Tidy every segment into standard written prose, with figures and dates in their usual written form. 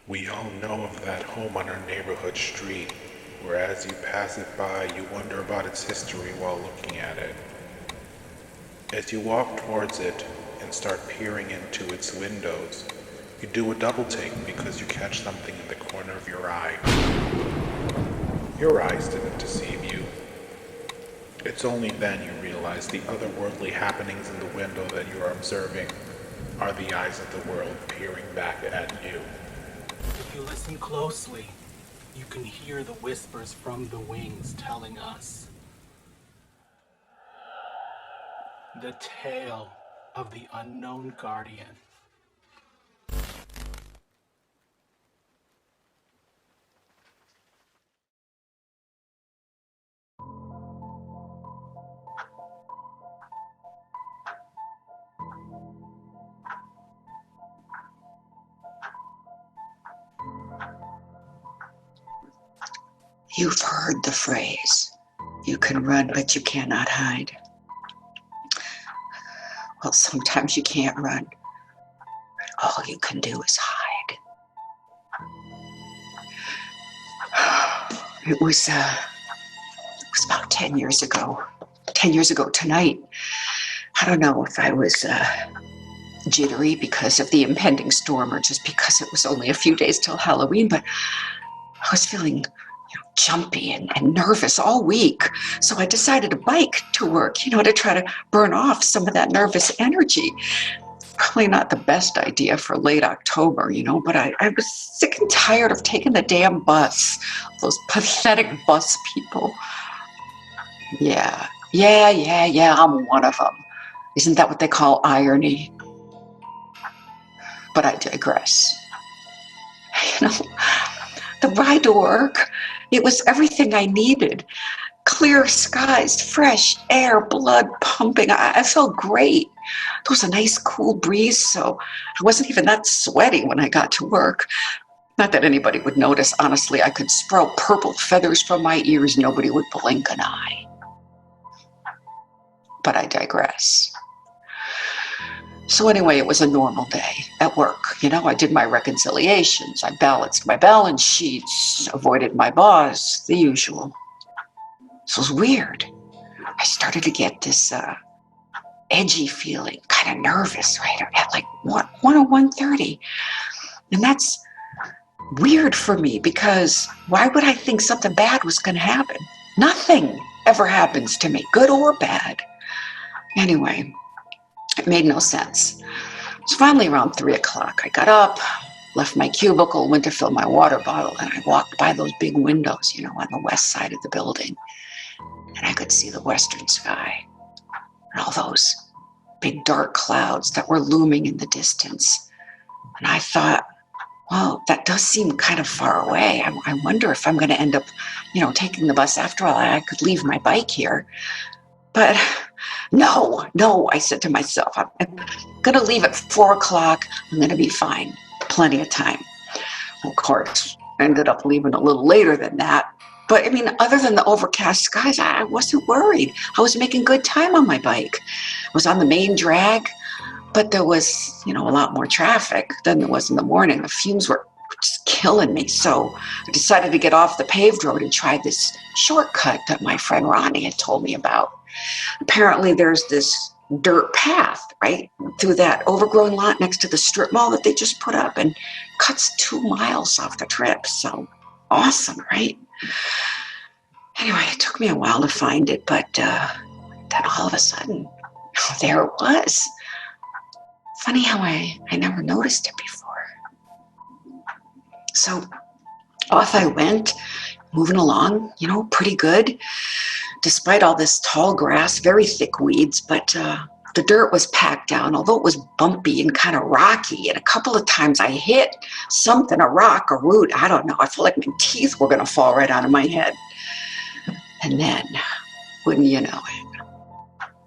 We all know of that home on our neighborhood street, where as you pass it by, you wonder about its history while looking at it. As you walk towards it and start peering into its windows, you do a double take because you catch something in the corner of your eye. Your eyes didn't deceive you. It's only then you realize the otherworldly happenings in the window that you are observing are the eyes of the world peering back at you. If you listen closely, you can hear the whispers from the wings telling us the tale of the unknown guardian. You've heard the phrase, you can run but you cannot hide. Well, sometimes you can't run. All you can do is hide. It was about 10 years ago. 10 years ago tonight. I don't know if I was jittery because of the impending storm or just because it was only a few days till Halloween, but I was feeling jumpy and nervous all week. So I decided to bike to work, to try to burn off some of that nervous energy. Probably not the best idea for late October, but I was sick and tired of taking the damn bus. Those pathetic bus people. Yeah, I'm one of them. Isn't that what they call irony? But I digress. The ride to work, it was everything I needed. Clear skies, fresh air, blood pumping. I felt great. There was a nice cool breeze, so I wasn't even that sweaty when I got to work. Not that anybody would notice. Honestly, I could sprout purple feathers from my ears. Nobody would blink an eye. But I digress. So anyway, it was a normal day at work. I did my reconciliations. I balanced my balance sheets, avoided my boss, the usual. So it was weird. I started to get this edgy feeling, kind of nervous, right? At like 1 or 1:30. And that's weird for me because why would I think something bad was going to happen? Nothing ever happens to me, good or bad. Anyway, it made no sense. So finally around 3 o'clock, I got up, left my cubicle, went to fill my water bottle, and I walked by those big windows, on the west side of the building. And I could see the western sky and all those big dark clouds that were looming in the distance. And I thought, well, that does seem kind of far away. I wonder if I'm going to end up, taking the bus. After all, I could leave my bike here. But no, I said to myself, I'm going to leave at 4 o'clock. I'm going to be fine. Plenty of time. Of course, I ended up leaving a little later than that. But other than the overcast skies, I wasn't worried. I was making good time on my bike. I was on the main drag, but there was, a lot more traffic than there was in the morning. The fumes were just killing me. So I decided to get off the paved road and try this shortcut that my friend Ronnie had told me about. Apparently there's this dirt path, right, through that overgrown lot next to the strip mall that they just put up and cuts 2 miles off the trip. So awesome, right? Anyway, it took me a while to find it, but then all of a sudden, there it was. Funny how I never noticed it before. So off I went, moving along, pretty good. Despite all this tall grass, very thick weeds, but the dirt was packed down, although it was bumpy and kind of rocky. And a couple of times I hit something, a rock, a root, I don't know. I felt like my teeth were going to fall right out of my head. And then, wouldn't you know it,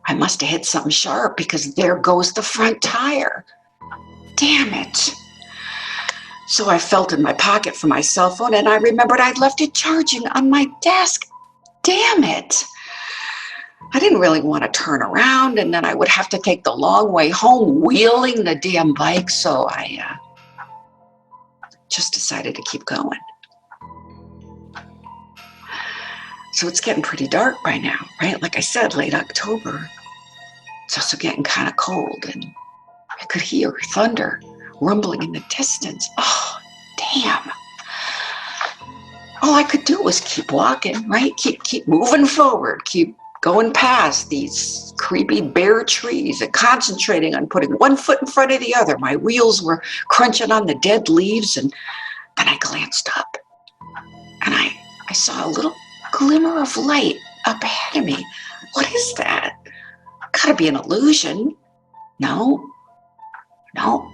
I must have hit something sharp because there goes the front tire. Damn it. So I felt in my pocket for my cell phone, and I remembered I'd left it charging on my desk. Damn it. I didn't really want to turn around, and then I would have to take the long way home wheeling the damn bike, so I just decided to keep going. So it's getting pretty dark by now, right? Like I said, late October. It's also getting kind of cold, and I could hear thunder rumbling in the distance. Oh, damn. All I could do was keep walking, right? Keep moving forward, keep going past these creepy bare trees and concentrating on putting one foot in front of the other. My wheels were crunching on the dead leaves, and then I glanced up, and I saw a little glimmer of light up ahead of me. What is that? Gotta be an illusion. No,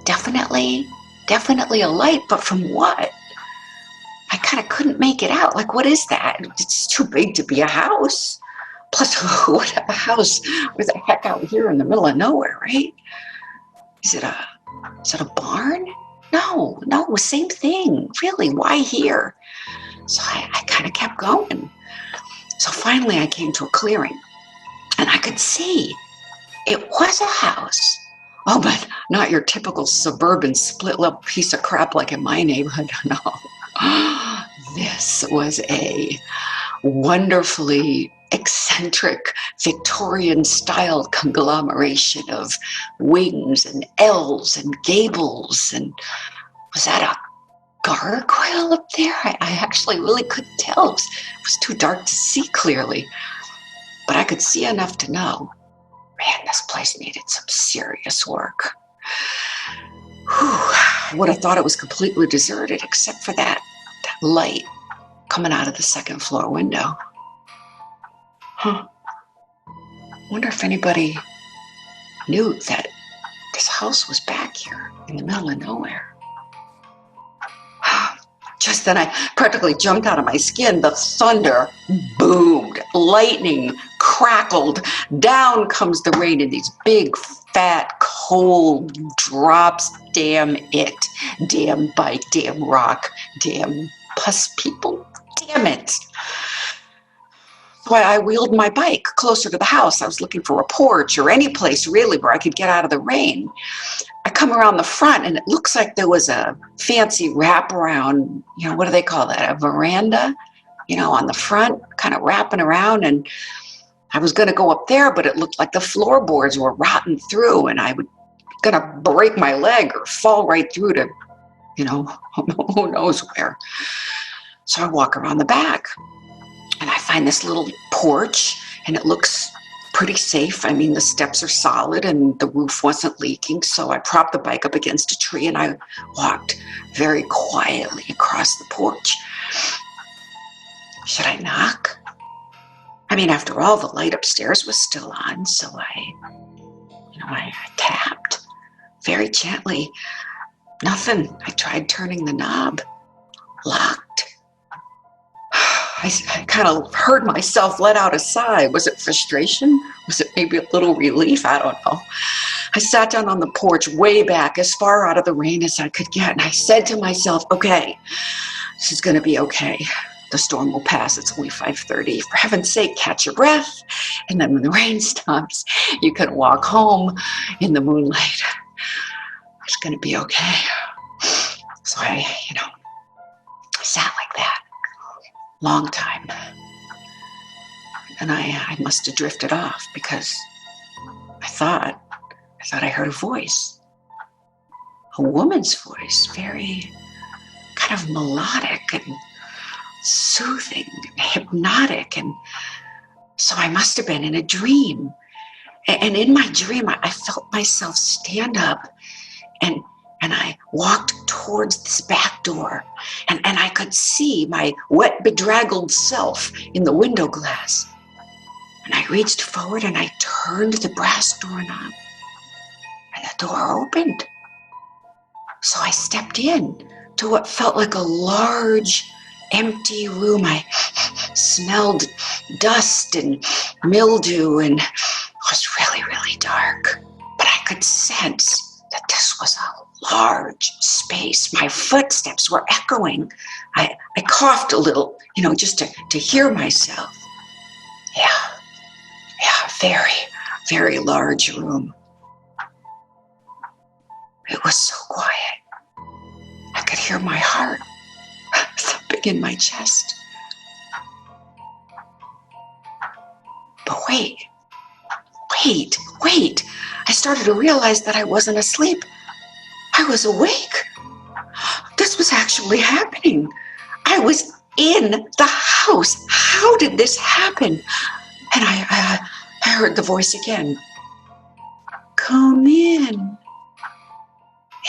definitely a light, but from what? I kind of couldn't make it out. Like, what is that? It's too big to be a house. Plus, what a house? Where the heck out here in the middle of nowhere, right? Is it a barn? No, same thing. Really, why here? So I kind of kept going. So finally I came to a clearing, and I could see it was a house. Oh, but not your typical suburban split-level piece of crap like in my neighborhood. No. This was a wonderfully eccentric Victorian-style conglomeration of wings and L's and gables. And was that a gargoyle up there? I actually really couldn't tell. It was too dark to see clearly. But I could see enough to know, man, this place needed some serious work. Whew. I would have thought it was completely deserted except for that light coming out of the second floor window. Wonder if anybody knew that this house was back here in the middle of nowhere. Just then I practically jumped out of my skin. The thunder boomed, lightning crackled, down comes the rain in these big, fat, cold drops. Damn it. Damn bike, damn rock, damn pus people. Damn it. So I wheeled my bike closer to the house. I was looking for a porch or any place really where I could get out of the rain. I come around the front, and it looks like there was a fancy wraparound, what do they call that? A veranda, on the front, kind of wrapping around. And I was going to go up there, but it looked like the floorboards were rotten through, and I was going to break my leg or fall right through to, who knows where. So I walk around the back, and I find this little porch, and it looks pretty safe. I mean, the steps are solid and the roof wasn't leaking. So I propped the bike up against a tree, and I walked very quietly across the porch. Should I knock? I mean, after all, the light upstairs was still on. So I tapped very gently. Nothing. I tried turning the knob. Locked. I kind of heard myself let out a sigh. Was it frustration? Was it maybe a little relief? I don't know. I sat down on the porch way back, as far out of the rain as I could get, and I said to myself, okay, this is going to be okay. The storm will pass. It's only 5:30. For heaven's sake, catch your breath. And then when the rain stops, you can walk home in the moonlight. It's going to be okay. So I sat like that. Long time. And I must have drifted off because I thought I heard a voice. A woman's voice, very kind of melodic and soothing and hypnotic. And so I must have been in a dream. And in my dream, I felt myself stand up and I walked towards this back door, and I could see my wet, bedraggled self in the window glass. And I reached forward and I turned the brass doorknob, and the door opened. So I stepped in to what felt like a large, empty room. I smelled dust and mildew, and it was really, really dark. But I could sense that this was a large space. My footsteps were echoing. I coughed a little, just to hear myself. Yeah, very, very large room. It was so quiet. I could hear my heart thumping in my chest. But wait. I started to realize that I wasn't asleep. I was awake. This was actually happening. I was in the house. How did this happen? And I heard the voice again. Come in,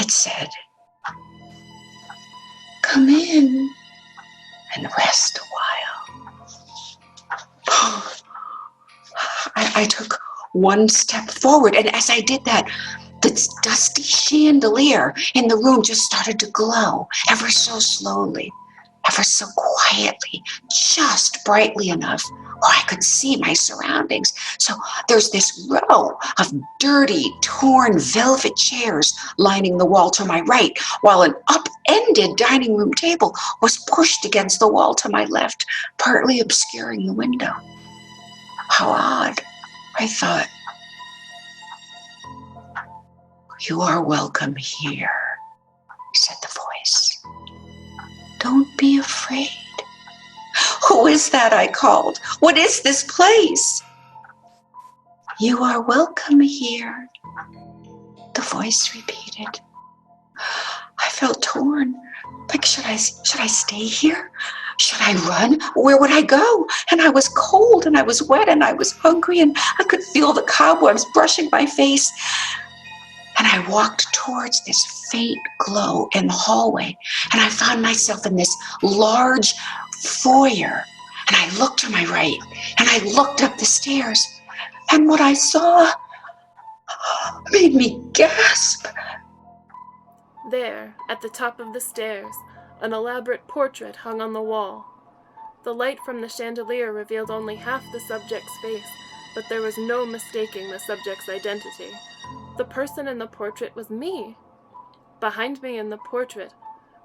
it said. Come in and rest a while. I took one step forward, and as I did that, the dusty chandelier in the room just started to glow ever so slowly, ever so quietly, just brightly enough where I could see my surroundings. So there's this row of dirty, torn velvet chairs lining the wall to my right, while an upended dining room table was pushed against the wall to my left, partly obscuring the window. How odd, I thought. You are welcome here, said the voice. Don't be afraid. Who is that? I called. What is this place? You are welcome here, the voice repeated. I felt torn. Like, should I stay here? Should I run? Where would I go? And I was cold, and I was wet, and I was hungry, and I could feel the cobwebs brushing my face. And I walked towards this faint glow in the hallway, and I found myself in this large foyer. And I looked to my right, and I looked up the stairs, and what I saw made me gasp. There, at the top of the stairs, an elaborate portrait hung on the wall. The light from the chandelier revealed only half the subject's face, but there was no mistaking the subject's identity. The person in the portrait was me. Behind me in the portrait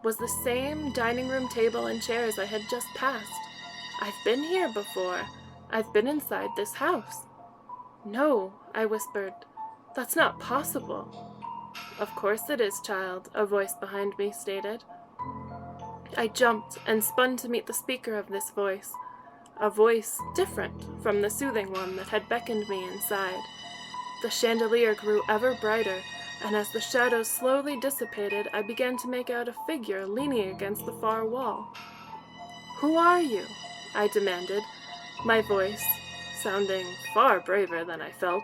was the same dining room table and chairs I had just passed. I've been here before. I've been inside this house. No, I whispered. That's not possible. Of course it is, child, a voice behind me stated. I jumped and spun to meet the speaker of this voice, a voice different from the soothing one that had beckoned me inside. The chandelier grew ever brighter, and as the shadows slowly dissipated, I began to make out a figure leaning against the far wall. Who are you? I demanded, my voice sounding far braver than I felt.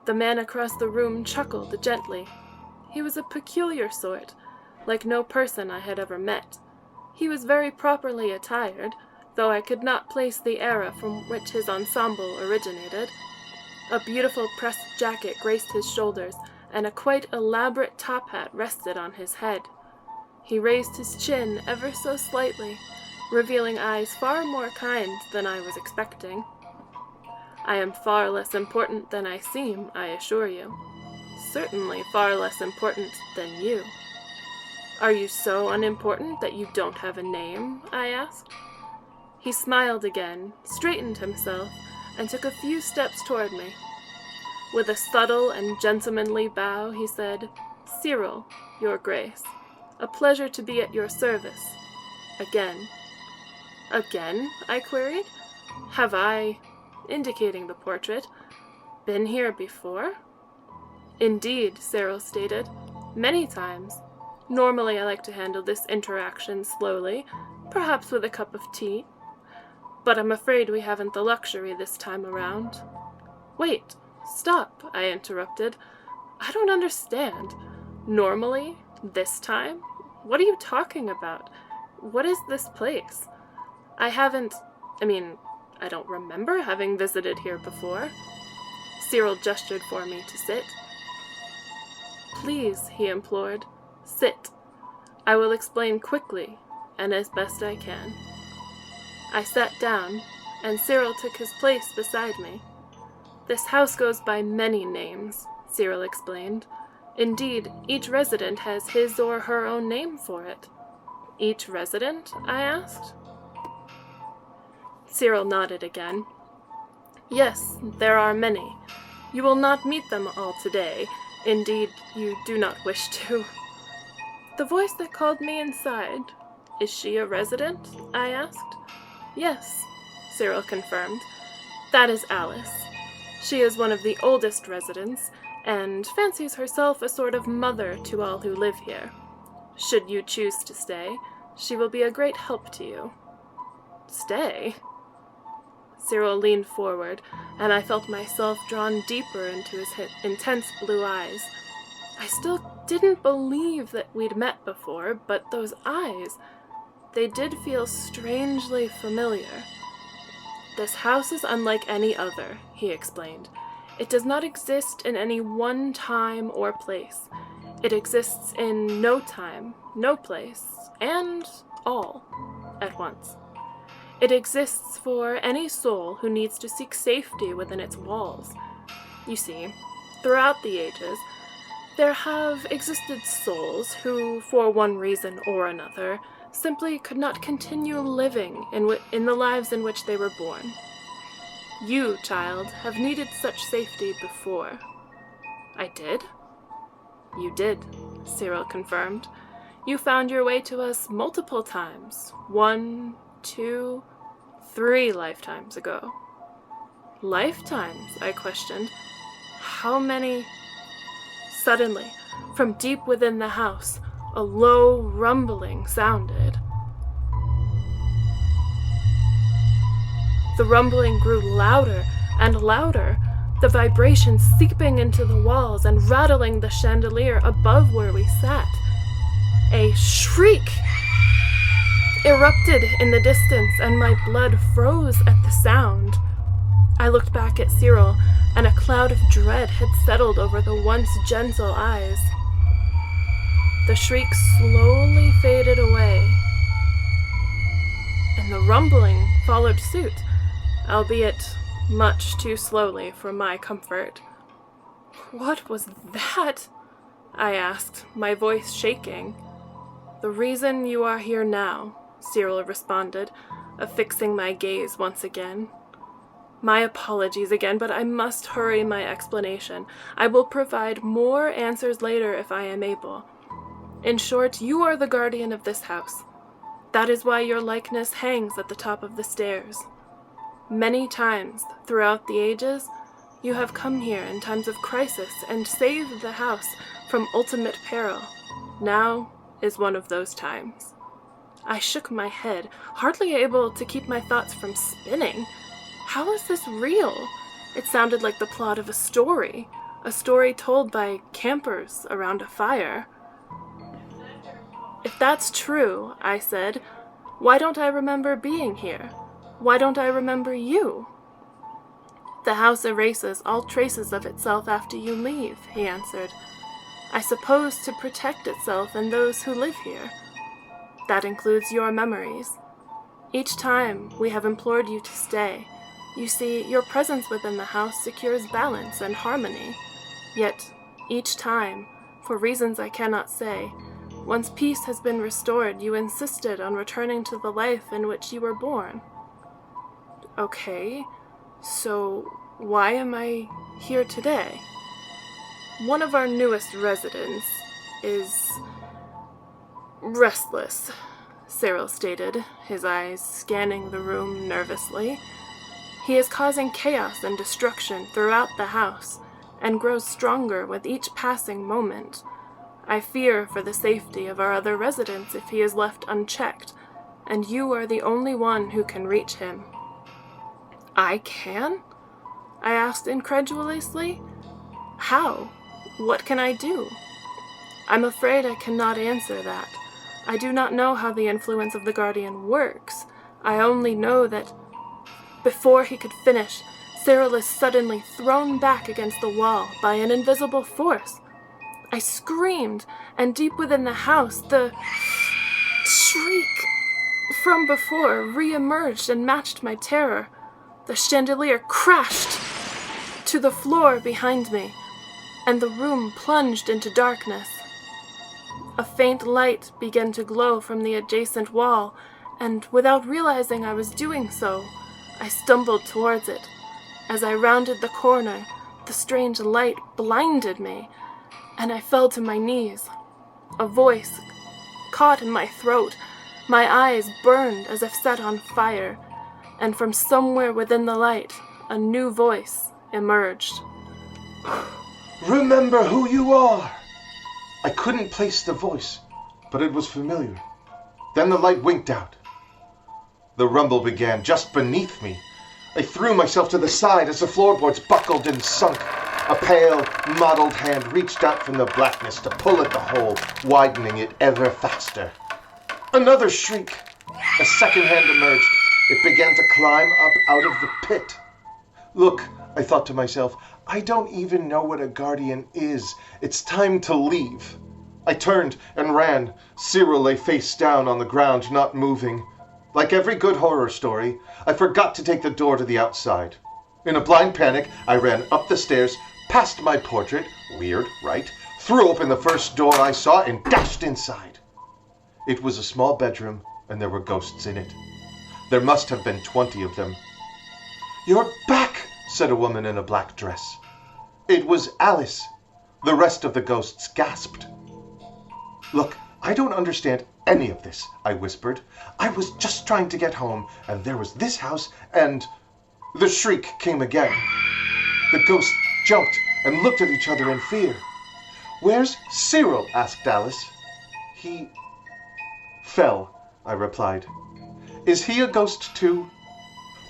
The man across the room chuckled gently. He was a peculiar sort, like no person I had ever met. He was very properly attired, though I could not place the era from which his ensemble originated. A beautiful pressed jacket graced his shoulders, and a quite elaborate top hat rested on his head. He raised his chin ever so slightly, revealing eyes far more kind than I was expecting. I am far less important than I seem, I assure you. Certainly far less important than you. Are you so unimportant that you don't have a name? I asked. He smiled again, straightened himself, and took a few steps toward me. With a subtle and gentlemanly bow, he said, Cyril, your grace, a pleasure to be at your service. Again. Again? I queried. Have I, indicating the portrait, been here before? Indeed, Cyril stated, many times. Normally I like to handle this interaction slowly, perhaps with a cup of tea. But I'm afraid we haven't the luxury this time around. Wait, stop, I interrupted. I don't understand. Normally? This time? What are you talking about? What is this place? I don't remember having visited here before. Cyril gestured for me to sit. Please, he implored, sit. I will explain quickly, and as best I can. I sat down, and Cyril took his place beside me. This house goes by many names, Cyril explained. Indeed, each resident has his or her own name for it. Each resident? I asked. Cyril nodded again. Yes, there are many. You will not meet them all today. Indeed, you do not wish to. The voice that called me inside, is she a resident? I asked. Yes, Cyril confirmed. That is Alice. She is one of the oldest residents, and fancies herself a sort of mother to all who live here. Should you choose to stay, she will be a great help to you. Stay? Cyril leaned forward, and I felt myself drawn deeper into his intense blue eyes. I still didn't believe that we'd met before, but those eyes, they did feel strangely familiar. This house is unlike any other, he explained. It does not exist in any one time or place. It exists in no time, no place, and all at once. It exists for any soul who needs to seek safety within its walls. You see, throughout the ages, there have existed souls who, for one reason or another, simply could not continue living in the lives in which they were born. You, child, have needed such safety before. I did? You did, Cyril confirmed. You found your way to us multiple times. 1, 2, 3 lifetimes ago. Lifetimes? I questioned. How many? Suddenly, from deep within the house, a low rumbling sounded. The rumbling grew louder and louder, the vibration seeping into the walls and rattling the chandelier above where we sat. A shriek erupted in the distance, and my blood froze at the sound. I looked back at Cyril, and a cloud of dread had settled over the once gentle eyes. The shriek slowly faded away, and the rumbling followed suit, albeit much too slowly for my comfort. What was that? I asked, my voice shaking. The reason you are here now, Cyril responded, affixing my gaze once again. My apologies again, but I must hurry my explanation. I will provide more answers later if I am able. In short, you are the guardian of this house. That is why your likeness hangs at the top of the stairs. Many times throughout the ages, you have come here in times of crisis and saved the house from ultimate peril. Now is one of those times. I shook my head, hardly able to keep my thoughts from spinning. How is this real? It sounded like the plot of a story told by campers around a fire. If that's true, I said, why don't I remember being here? Why don't I remember you? The house erases all traces of itself after you leave, he answered. I suppose to protect itself and those who live here. That includes your memories. Each time we have implored you to stay, you see, your presence within the house secures balance and harmony. Yet, each time, for reasons I cannot say, once peace has been restored, you insisted on returning to the life in which you were born. Okay, so why am I here today? One of our newest residents is restless, Cyril stated, his eyes scanning the room nervously. He is causing chaos and destruction throughout the house, and grows stronger with each passing moment. I fear for the safety of our other residents if he is left unchecked, and you are the only one who can reach him. I can? I asked incredulously. How? What can I do? I'm afraid I cannot answer that. I do not know how the influence of the Guardian works. I only know that before he could finish, Cyril is suddenly thrown back against the wall by an invisible force. I screamed, and deep within the house, the shriek from before re-emerged and matched my terror. The chandelier crashed to the floor behind me, and the room plunged into darkness. A faint light began to glow from the adjacent wall, and without realizing I was doing so, I stumbled towards it. As I rounded the corner, the strange light blinded me, and I fell to my knees. A voice caught in my throat. My eyes burned as if set on fire, and from somewhere within the light, a new voice emerged. Remember who you are! I couldn't place the voice, but it was familiar. Then the light winked out. The rumble began just beneath me. I threw myself to the side as the floorboards buckled and sunk. A pale, mottled hand reached out from the blackness to pull at the hole, widening it ever faster. Another shriek. A second hand emerged. It began to climb up out of the pit. Look, I thought to myself, I don't even know what a guardian is. It's time to leave. I turned and ran. Cyril lay face down on the ground, not moving. Like every good horror story, I forgot to take the door to the outside. In a blind panic, I ran up the stairs, past my portrait, weird, right? Threw open the first door I saw and dashed inside. It was a small bedroom, and there were ghosts in it. There must have been 20 of them. "You're back," said a woman in a black dress. It was Alice. The rest of the ghosts gasped. "Look, I don't understand any of this," I whispered. "I was just trying to get home, and there was this house, and..." The shriek came again. The ghosts jumped and looked at each other in fear. "Where's Cyril?" asked Alice. "He fell," I replied. "Is he a ghost too?"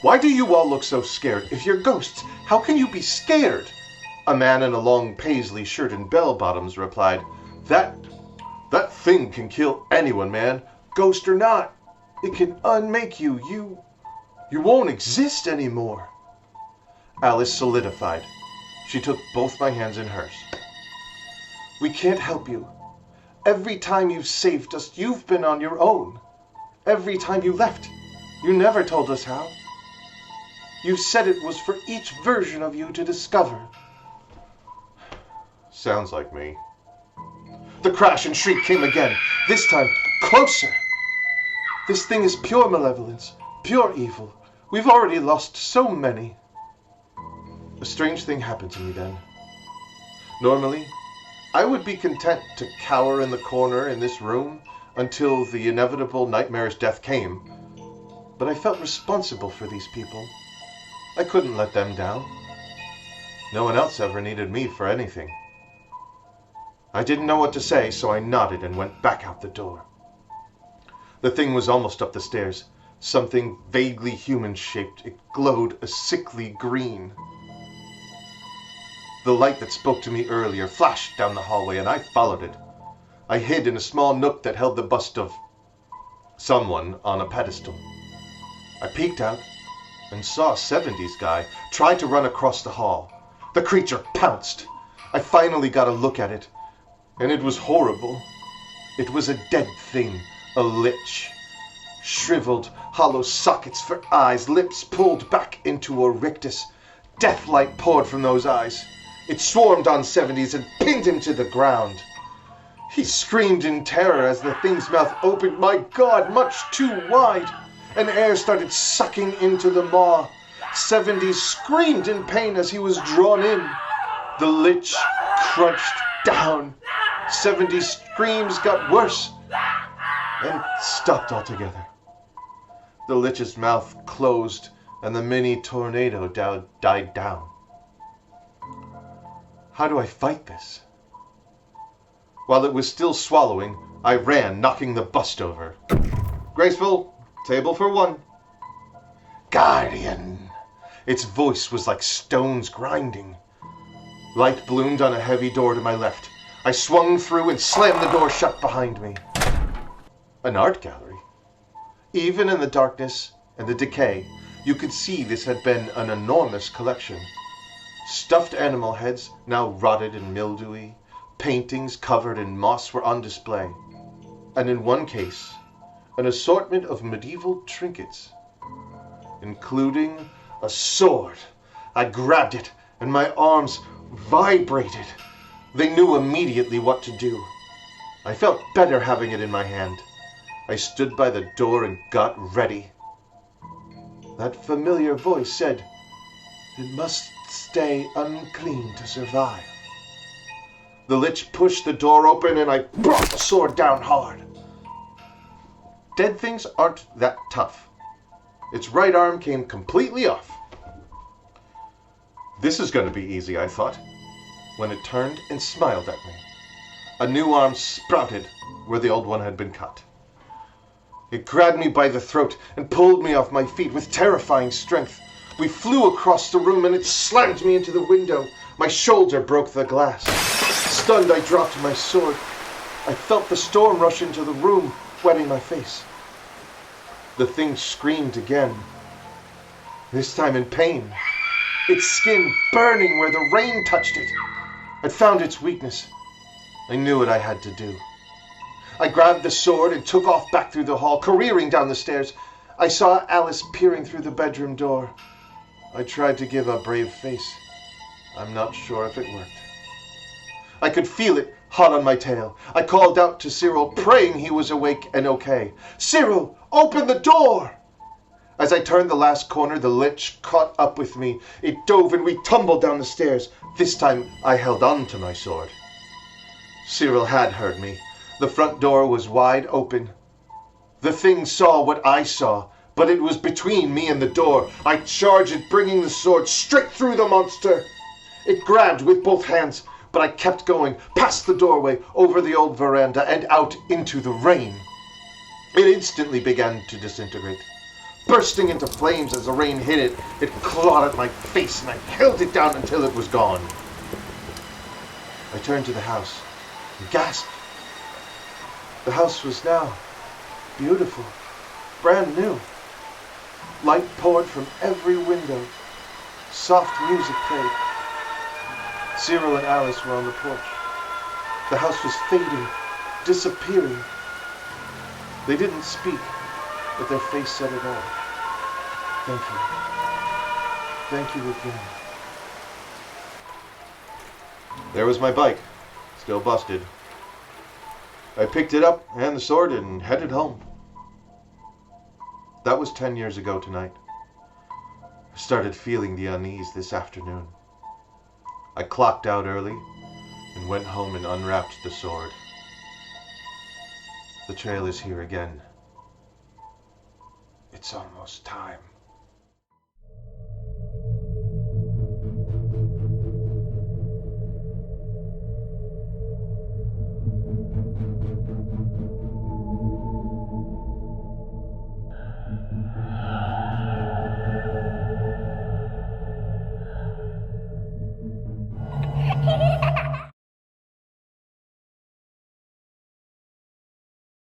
"Why do you all look so scared? If you're ghosts, how can you be scared?" A man in a long paisley shirt and bell-bottoms replied, That thing can kill anyone, man, ghost or not. It can unmake you. You won't exist anymore." Alice solidified. She took both my hands in hers. "We can't help you. Every time you've saved us, you've been on your own. Every time you left, you never told us how. You said it was for each version of you to discover." Sounds like me. The crash and shriek came again, this time closer. "This thing is pure malevolence, pure evil. We've already lost so many." A strange thing happened to me then. Normally, I would be content to cower in the corner in this room until the inevitable nightmarish death came, but I felt responsible for these people. I couldn't let them down. No one else ever needed me for anything. I didn't know what to say, so I nodded and went back out the door. The thing was almost up the stairs. Something vaguely human-shaped. It glowed a sickly green. The light that spoke to me earlier flashed down the hallway, and I followed it. I hid in a small nook that held the bust of someone on a pedestal. I peeked out and saw a 70s guy try to run across the hall. The creature pounced. I finally got a look at it. And it was horrible. It was a dead thing, a lich. Shriveled, hollow sockets for eyes, lips pulled back into a rictus. Deathlight poured from those eyes. It swarmed on 70s and pinned him to the ground. He screamed in terror as the thing's mouth opened, my God, much too wide, and air started sucking into the maw. 70s screamed in pain as he was drawn in. The lich crunched down. 70s screams got worse and stopped altogether. The lich's mouth closed and the mini tornado died down. How do I fight this? While it was still swallowing, I ran, knocking the bust over. "Graceful, table for one." "Guardian." Its voice was like stones grinding. Light bloomed on a heavy door to my left. I swung through and slammed the door shut behind me. An art gallery. Even in the darkness and the decay, you could see this had been an enormous collection. Stuffed animal heads, now rotted and mildewy, paintings covered in moss were on display, and in one case, an assortment of medieval trinkets, including a sword. I grabbed it, and my arms vibrated. They knew immediately what to do. I felt better having it in my hand. I stood by the door and got ready. That familiar voice said, "It must stay unclean to survive." The lich pushed the door open and I brought the sword down hard. Dead things aren't that tough. Its right arm came completely off. This is going to be easy, I thought, when it turned and smiled at me. A new arm sprouted where the old one had been cut. It grabbed me by the throat and pulled me off my feet with terrifying strength. We flew across the room and it slammed me into the window. My shoulder broke the glass. Stunned, I dropped my sword. I felt the storm rush into the room, wetting my face. The thing screamed again, this time in pain, its skin burning where the rain touched it. I'd found its weakness. I knew what I had to do. I grabbed the sword and took off back through the hall, careering down the stairs. I saw Alice peering through the bedroom door. I tried to give a brave face. I'm not sure if it worked. I could feel it hot on my tail. I called out to Cyril, praying he was awake and okay. "Cyril, open the door!" As I turned the last corner, the lich caught up with me. It dove and we tumbled down the stairs. This time I held on to my sword. Cyril had heard me. The front door was wide open. The thing saw what I saw, but it was between me and the door. I charged it, bringing the sword straight through the monster. It grabbed with both hands, but I kept going, past the doorway, over the old veranda, and out into the rain. It instantly began to disintegrate. Bursting into flames as the rain hit it, it clawed at my face, and I held it down until it was gone. I turned to the house and gasped. The house was now beautiful, brand new. Light poured from every window. Soft music played. Cyril and Alice were on the porch. The house was fading, disappearing. They didn't speak, but their face said it all. Thank you. Thank you again. There was my bike, still busted. I picked it up and the sword and headed home. That was 10 years ago tonight. I started feeling the unease this afternoon. I clocked out early and went home and unwrapped the sword. The trail is here again. It's almost time.